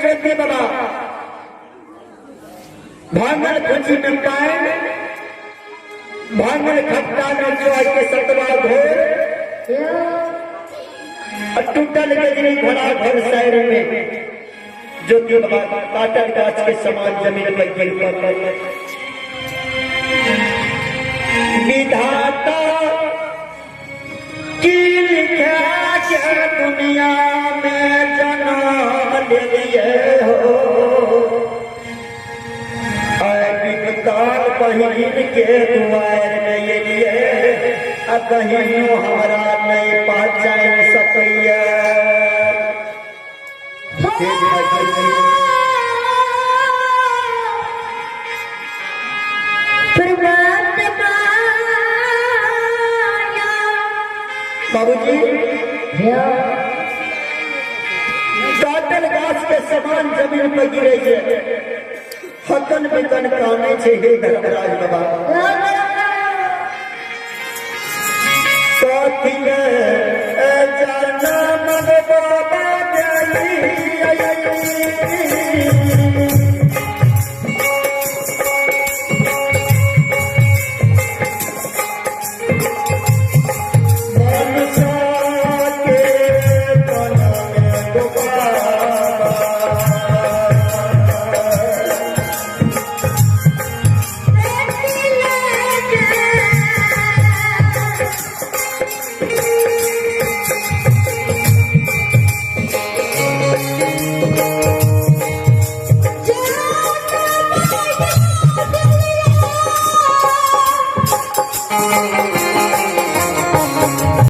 ज्योति बाबा भांगल खुची में पाए भांगल खट्टा में जो के सतवा घोर टूटल गजरी घोड़ा घर शहर में ज्योति बाबा काटल गाछ के समान जमीन पर गिर पड़े। विधाता की लिखा के दुनिया में जन्म ले लिए हो विकताल बहिन के दुआर में ये लिए कहीं हमारा नहीं पहचान सकैया। बाबूजी काटल गाछ के समान जमीन पर गिरे छे हकन बिकन काने छे हे धर्मराज बाबा कथी